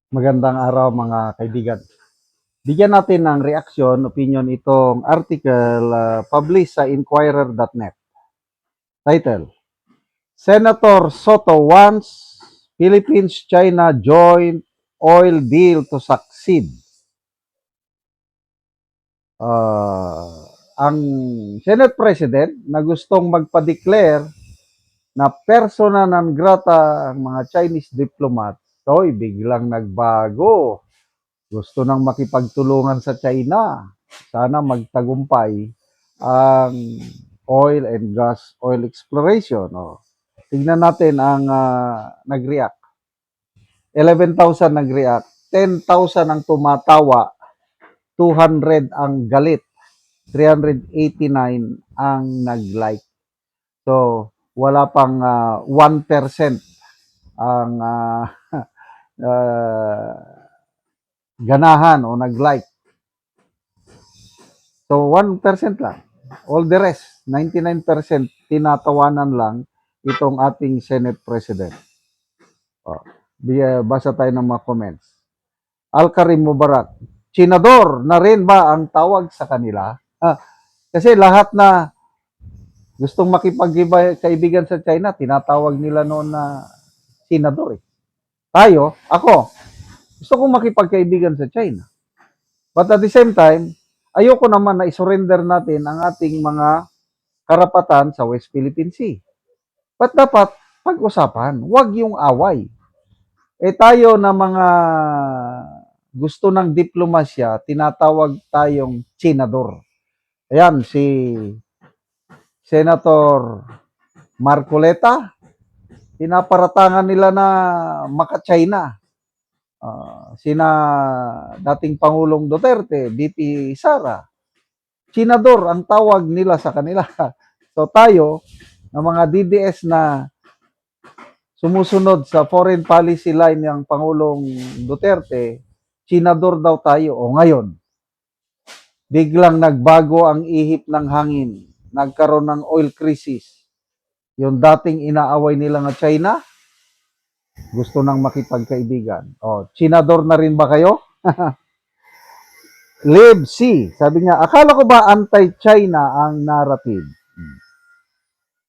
Magandang araw mga kaibigan. Bigyan natin ng reaksyon, opinion itong article published sa Inquirer.net. Title, Senator Soto wants Philippines-China joint oil deal to succeed. Ang Senate President na gustong magpa-declare na persona non grata ang mga Chinese diplomats, biglang nagbago. Gusto nang makipagtulungan sa China. Sana magtagumpay ang oil and gas oil exploration. Tignan natin ang nag-react. 11,000 nag-react. 10,000 ang tumatawa. 200 ang galit. 389 ang nag-like. So, wala pang 1% ang ganahan o nag-like. So, 1% lang. All the rest, 99% tinatawanan lang itong ating Senate President. Basa tayo ng mga comments. Al-Karim Mubarak, Senador na rin ba ang tawag sa kanila? Kasi lahat na gustong makipagkaibigan sa China, tinatawag nila noon na senador. Ako, gusto kong makipagkaibigan sa China. But at the same time, ayoko naman na isurrender natin ang ating mga karapatan sa West Philippine Sea. But dapat pag-usapan, wag yung away. Tayo na mga gusto ng diplomasya, tinatawag tayong senador. Ayan, si Senator Marcoleta, pinaparatangan nila na maka-China. Sina dating Pangulong Duterte, BP Sara, senador ang tawag nila sa kanila. So tayo, ng mga DDS na sumusunod sa foreign policy line ng Pangulong Duterte, senador daw tayo. O ngayon, biglang nagbago ang ihip ng hangin. Nagkaroon ng oil crisis. Yung dating inaaway nila ng China, gusto nang makipagkaibigan. Senador na rin ba kayo? Live C, sabi niya, akala ko ba anti-China ang narrative?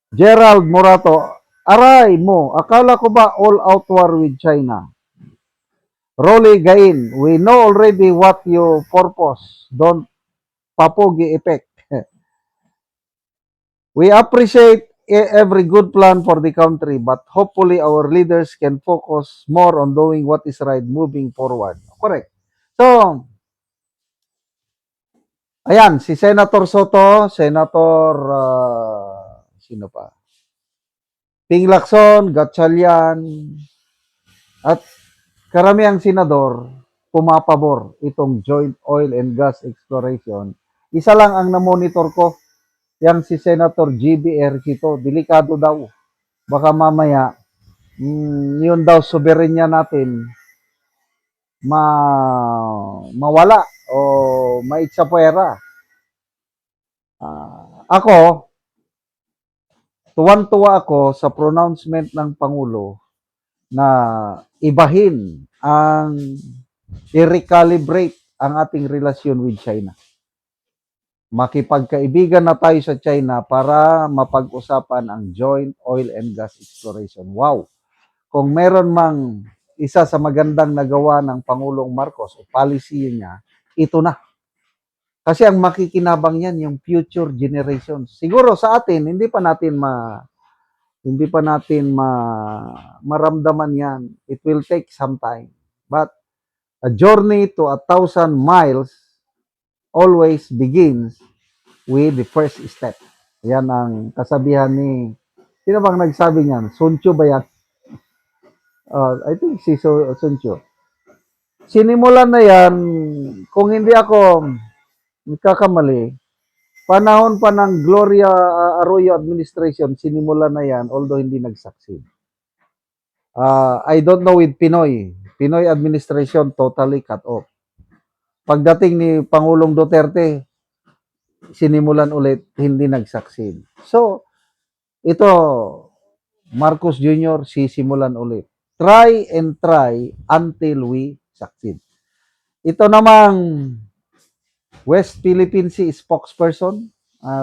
Gerald Morato, aray mo, akala ko ba all-out war with China? Rolly Gain, we know already what you purpose. Don't papogi effect. We appreciate every good plan for the country, but hopefully our leaders can focus more on doing what is right moving forward. Correct. So, ayan, si Senator Soto, Senator, sino pa? Ping Lacson, Gatchalian, at karamihang senador, pumapabor itong joint oil and gas exploration. Isa lang ang na-monitor ko, yang si Senator GBR Cito, delikado daw. Baka mamaya, yun daw soberenya natin, mawala o maitsapwera. Ako, tuwan-tuwa ako sa pronouncement ng Pangulo na ibahin ang i-recalibrate ang ating relasyon with China. Makipagkaibigan na tayo sa China para mapag-usapan ang joint oil and gas exploration. Wow! Kung meron mang isa sa magandang nagawa ng Pangulong Marcos o policy niya, ito na. Kasi ang makikinabang yan yung future generations. Siguro sa atin, hindi pa natin maramdaman yan. It will take some time. But a journey to 1,000 miles always begins with the first step. Yan ang kasabihan ni, sino bang nagsabi niyan? Sun Tzu ba yan? I think si Sun Tzu. Sinimulan na yan, kung hindi ako nagkakamali, panahon pa ng Gloria Arroyo administration, sinimulan na yan, although hindi nag-succeed. I don't know with Pinoy. Pinoy administration totally cut off. Pagdating ni Pangulong Duterte, sinimulan ulit, hindi nag-succeed. So, ito, Marcos Jr., sisimulan ulit. Try and try until we mag-succeed. Ito namang West Philippine Sea spokesperson,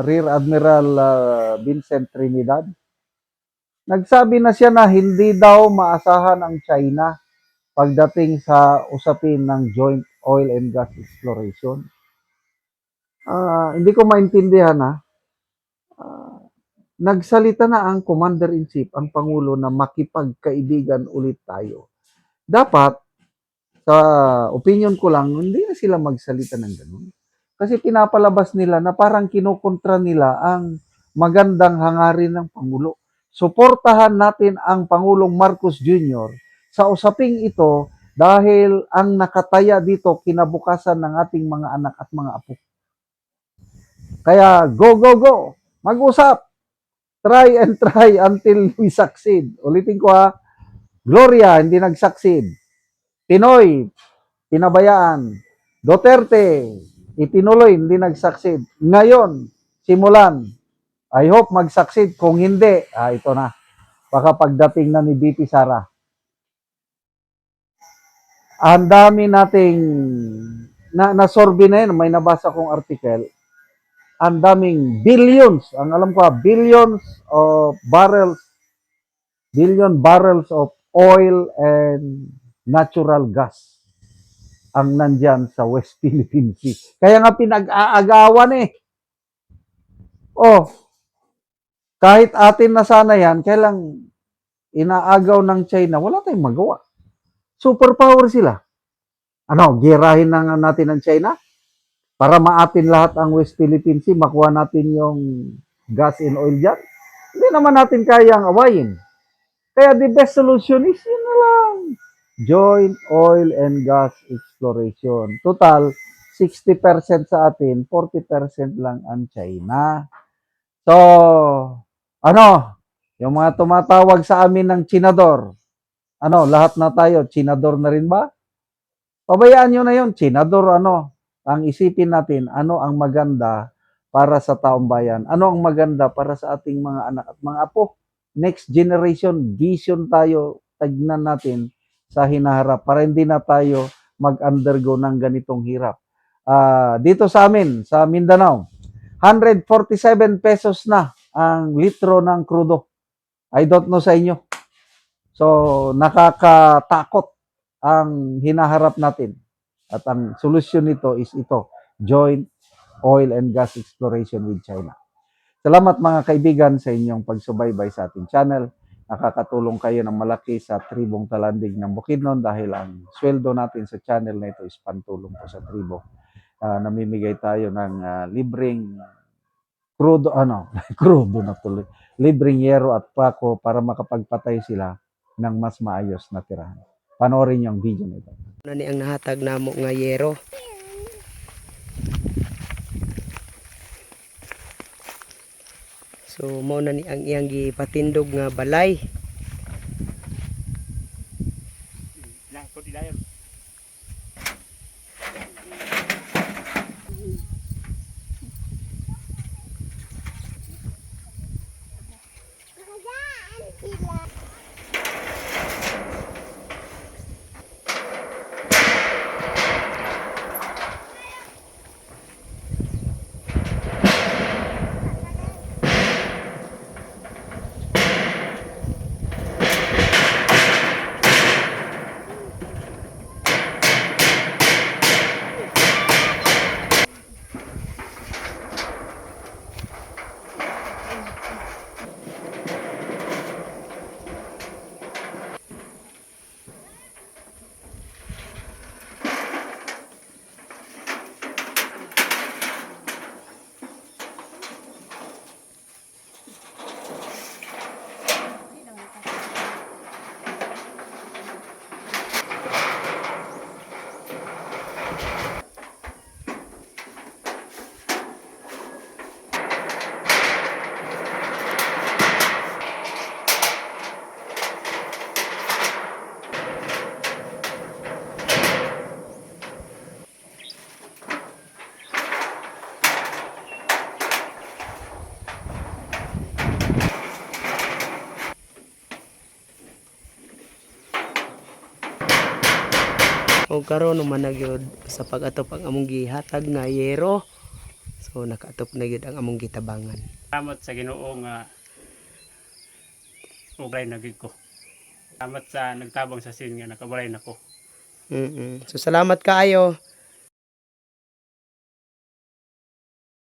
Rear Admiral Vincent Trinidad, nagsabi na siya na hindi daw maasahan ang China pagdating sa usapin ng joint oil and gas exploration. Hindi ko maintindihan ha. Nagsalita na ang Commander-in-Chief, ang Pangulo, na makipagkaibigan ulit tayo. Dapat, sa opinion ko lang, hindi na sila magsalita ng ganun. Kasi pinapalabas nila na parang kinukontra nila ang magandang hangarin ng Pangulo. Suportahan natin ang Pangulong Marcos Jr. sa usaping ito dahil ang nakataya dito kinabukasan ng ating mga anak at mga apo. Kaya go, go, go! Mag-usap! Try and try until we succeed. Ulitin ko ha, Gloria, hindi nag-succeed. Pinoy, pinabayaan. Duterte, itinuloy, hindi nag-succeed. Ngayon, simulan. I hope mag-succeed. Kung hindi, ito na. Baka pagdating na ni BP Sara. Ang dami nating nasorbi na yun. May nabasa kong article. Ang daming billions, ang alam ko, billion barrels of oil and natural gas ang nandyan sa West Philippine Sea. Kaya nga pinag-aagawan eh. Oh, kahit atin na sana yan, kailang inaagaw ng China, wala tayong magawa. Superpower sila. Ano, girahin na natin ng China? Para maatin lahat ang West Philippine Sea, makuha natin yung gas and oil dyan. Hindi naman natin kayang awayin. Kaya the best solution is yun na lang. Joint oil and gas exploration. Total, 60% sa atin, 40% lang ang China. So, ano, yung mga tumatawag sa amin ng Chinador, lahat na tayo, Chinador na rin ba? Pabayaan nyo na yun, Chinador, ang isipin natin, ano ang maganda para sa taong bayan? Ano ang maganda para sa ating mga anak at mga apo? Next generation, vision tayo, tagnan natin sa hinaharap para hindi na tayo mag-undergo ng ganitong hirap. Dito sa amin, sa Mindanao, 147 pesos na ang litro ng krudo. I don't know sa inyo. So, nakakatakot ang hinaharap natin. At ang solusyon nito is ito, joint oil and gas exploration with China. Salamat mga kaibigan sa inyong pagsubaybay sa ating channel. Nakakatulong kayo ng malaki sa tribong Talandig ng Bukidnon dahil ang sweldo natin sa channel na ito is pantulong po sa tribo. Namimigay tayo ng libreng crudo, crudo na tuloy. Libreng yero at pako para makapagpatay sila ng mas maayos na tirahan. Panoorin niyo ang video nito. Na ni ang nahatag namo nga yero. So mao na ni ang iyang gipatindog nga balay. O karon naman na gyud sa pag-atop ang among gihatag nga yero. So nakaatop na gyud ang among gitabangan. Salamat sa Ginoo nga ublay na gid ko. Salamat sa nagtabang sa sin nga nakabalay nako. So salamat kaayo.